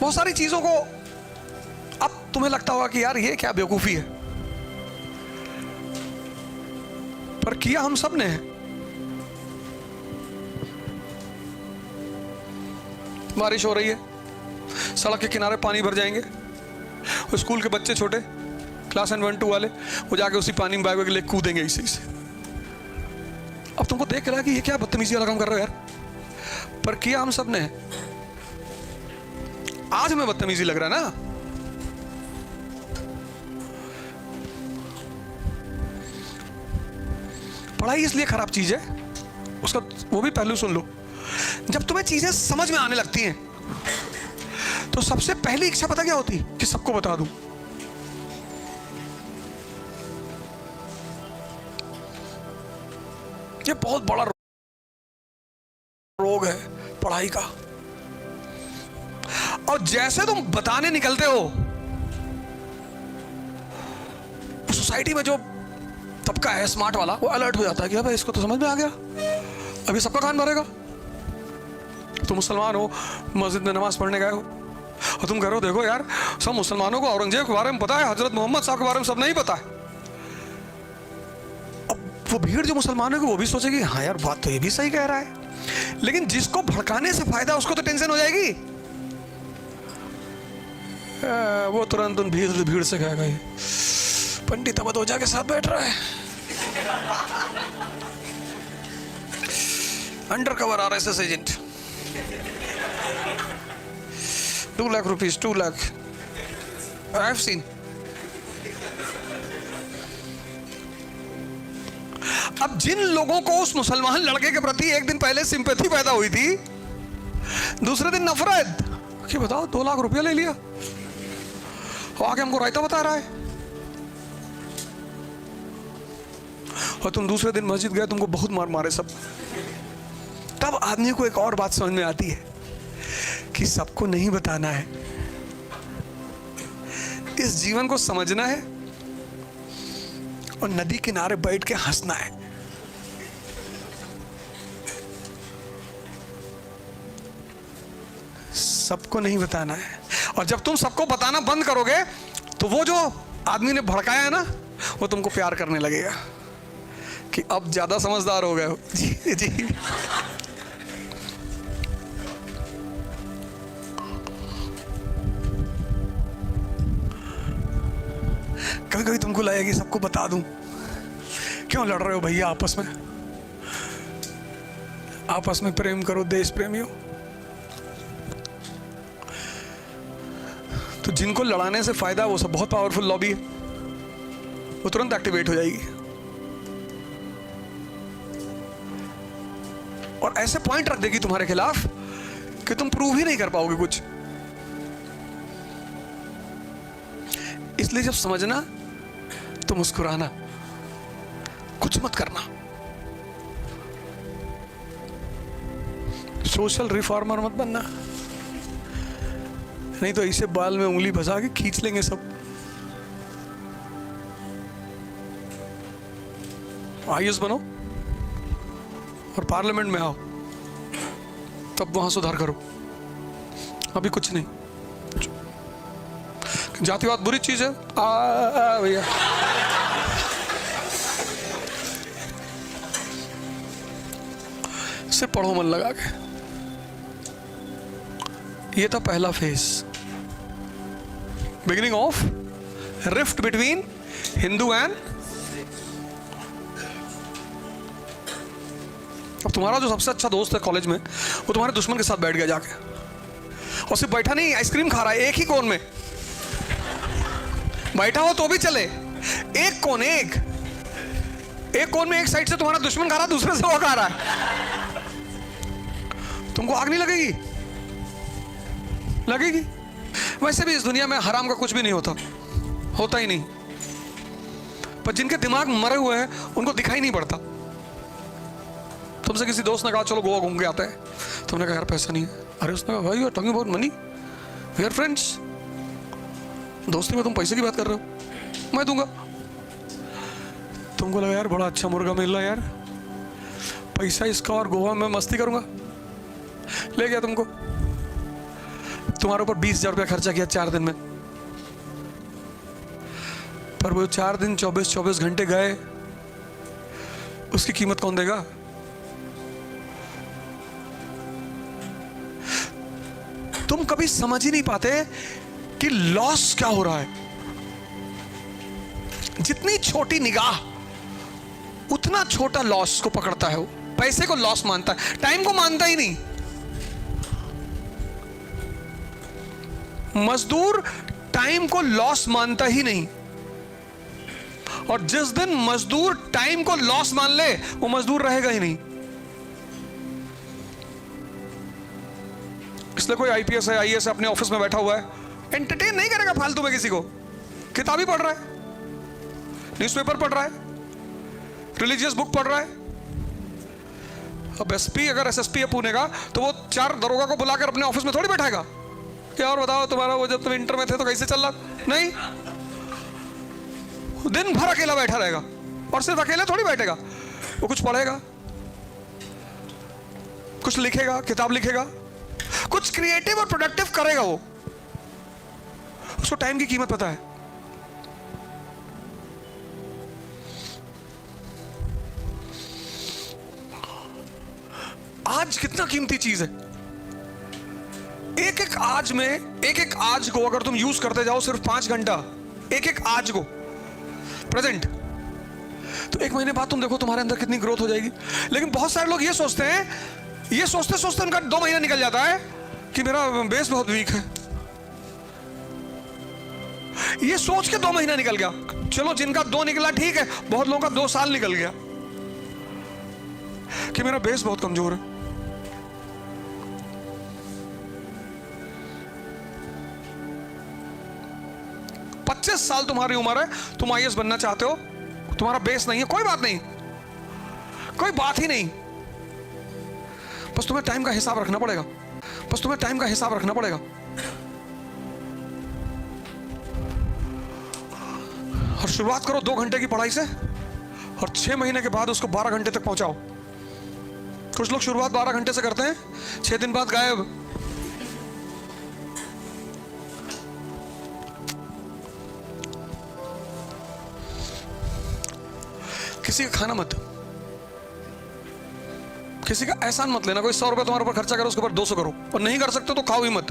बहुत सारी चीजों को अब तुम्हें लगता होगा कि यार ये क्या बेवकूफी है, पर किया हम सब ने है। बारिश हो रही है, सड़क के किनारे पानी भर जाएंगे, स्कूल के बच्चे छोटे क्लास 1 2 वाले वो जाके उसी पानी में बैग ले कूदेंगे इसी से। अब तुमको देख रहा है कि ये क्या बदतमीजी वाला काम कर रहे हो यार, पर किया हम सब ने है। आज हमें बदतमीजी लग रहा है ना, पढ़ाई इसलिए खराब चीज है, उसका वो भी पहलू सुन लो। जब तुम्हें चीजें समझ में आने लगती हैं तो सबसे पहली इच्छा पता क्या होती कि सबको बता दूं। ये बहुत बड़ा रोग है पढ़ाई का। और जैसे तुम बताने निकलते हो, सोसाइटी में जो तबका है स्मार्ट वाला, वो अलर्ट हो जाता है कि भाई इसको तो समझ में आ गया, अभी सबका कान भरेगा। तुम मुसलमान हो, मस्जिद में नमाज पढ़ने गए हो, और तुम कह रहे हो देखो यार सब मुसलमानों को औरंगजेब के बारे में पता है, हजरत मोहम्मद साहब के बारे में सब नहीं पता है। अब वो भीड़ जो मुसलमानों की वो भी सोचेगी हाँ यार बात तो ये भी सही कह रहा है, लेकिन जिसको भड़काने से फायदा उसको तो टेंशन हो जाएगी। वो तुरंत उन भीड़ से कहेगा पंडित अबदोजा के साथ बैठ रहा है, under cover RSS agent, 2 lakh rupees, 2 lakh, I have seen. अब जिन लोगों को उस मुसलमान लड़के के प्रति एक दिन पहले सिंपैथी पैदा हुई थी, दूसरे दिन नफरत कि बताओ 2 लाख रुपया ले लिया और आके हमको रायता बता रहा है, और तुम दूसरे दिन मस्जिद गए, तुमको बहुत मार मारे सब। तब आदमी को एक और बात समझ में आती है कि सबको नहीं बताना है, इस जीवन को समझना है और नदी किनारे बैठ के हंसना है। सबको नहीं बताना है, और जब तुम सबको बताना बंद करोगे तो वो जो आदमी ने भड़काया है ना, वो तुमको प्यार करने लगेगा कि अब ज्यादा समझदार हो गए हो। जी जी। कभी कभी तुमको लगेगा कि सबको बता दूं, क्यों लड़ रहे हो भैया आपस में, आपस में प्रेम करो, देश प्रेमी हो। तो जिनको लड़ाने से फायदा, वो सब बहुत पावरफुल लॉबी है, वो तुरंत एक्टिवेट हो जाएगी और ऐसे पॉइंट रख देगी तुम्हारे खिलाफ कि तुम प्रूव ही नहीं कर पाओगे कुछ। इसलिए जब समझना तो मुस्कुराना, कुछ मत करना। सोशल रिफॉर्मर मत बनना, नहीं तो इसे बाल में उंगली फंसा के खींच लेंगे सब। आईएएस बनो और पार्लियामेंट में आओ, तब वहां सुधार करो। अभी कुछ नहीं। जातिवाद बुरी चीज है भैया, सिर्फ पढ़ो मन लगा के। ये था पहला phase, beginning of rift between Hindu and. अब तुम्हारा जो सबसे अच्छा दोस्त है कॉलेज में, वो तुम्हारे दुश्मन के साथ बैठ गया जाके, और सिर्फ बैठा नहीं, आइसक्रीम खा रहा है एक ही कोन में बैठा हो तो भी चले, एक कोन, एक कोन में एक साइड से तुम्हारा दुश्मन खा रहा है, दूसरे से वो खा रहा है। तुमको आग नहीं लगेगी? लगेगी। वैसे भी इस दुनिया में हराम का कुछ भी नहीं होता, होता ही नहीं, पर जिनके दिमाग मरे हुए हैं उनको दिखाई नहीं पड़ता। तुमसे किसी दोस्त ने कहा चलो गोवा घूम के आते हैं, तुमने कहा यार पैसा नहीं है। अरे उसने कहा भाई you are talking about money, we are friends. दोस्ती में तुम पैसे की बात कर रहे हो, मैं दूंगा। तुमको लगा यार बड़ा अच्छा मुर्गा मिल रहा है यार, पैसा इसका और गोवा में मस्ती करूंगा, ले गया तुमको। तुम्हारे ऊपर 20,000 रुपया खर्चा किया 4 दिन में, पर वो 4 दिन 24 घंटे गए, उसकी कीमत कौन देगा? तुम कभी समझ ही नहीं पाते कि लॉस क्या हो रहा है। जितनी छोटी निगाह उतना छोटा लॉस को पकड़ता है। वो पैसे को लॉस मानता है, टाइम को मानता ही नहीं। मजदूर टाइम को लॉस मानता ही नहीं, और जिस दिन मजदूर टाइम को लॉस मान ले वो मजदूर रहेगा ही नहीं। इसलिए कोई आईपीएस है, आईएएस अपने ऑफिस में बैठा हुआ है, एंटरटेन नहीं करेगा फालतू में किसी को। किताब ही पढ़ रहा है, न्यूज़पेपर पढ़ रहा है, रिलीजियस बुक पढ़ रहा है। अब एसपी अगर एसएसपी है पुणे का, तो वो 4 दरोगा को बुलाकर अपने ऑफिस में थोड़ी बैठाएगा कि और बताओ तुम्हारा वो जब तुम इंटर में थे तो कैसे चल रहा। नहीं, दिन भर अकेला बैठा रहेगा, और सिर्फ अकेले थोड़ी बैठेगा, वो कुछ पढ़ेगा, कुछ लिखेगा, किताब लिखेगा, कुछ क्रिएटिव और प्रोडक्टिव करेगा। वो उसको टाइम की कीमत पता है। आज कितना कीमती चीज है। एक एक आज में, एक एक आज को अगर तुम यूज करते जाओ सिर्फ 5 घंटा, एक एक आज को प्रेजेंट, तो 1 महीने बाद तुम देखो तुम्हारे अंदर कितनी ग्रोथ हो जाएगी। लेकिन बहुत सारे लोग ये सोचते हैं, ये सोचते सोचते उनका 2 महीना निकल जाता है कि मेरा बेस बहुत वीक है। ये सोच के 2 महीना निकल गया। चलो जिनका 2 निकला ठीक है, बहुत लोगों का 2 साल निकल गया कि मेरा बेस बहुत कमजोर है। साल तुम्हारी उम्र है, तुम आईएएस बनना चाहते हो, तुम्हारा बेस नहीं है, कोई बात नहीं, कोई बात ही नहीं। बस तुम्हें टाइम का हिसाब रखना पड़ेगा, बस तुम्हें टाइम का हिसाब रखना पड़ेगा। और शुरुआत करो 2 घंटे की पढ़ाई से, और 6 महीने के बाद उसको 12 घंटे तक पहुंचाओ। कुछ लोग शुरुआत 12 घंटे से करते हैं, 6 दिन बाद गायब। किसी का खाना मत, किसी का एहसान मत लेना। कोई 100 रुपए तुम्हारे ऊपर खर्चा करो, उसके ऊपर 200 करो, और नहीं कर सकते तो खाओ ही मत।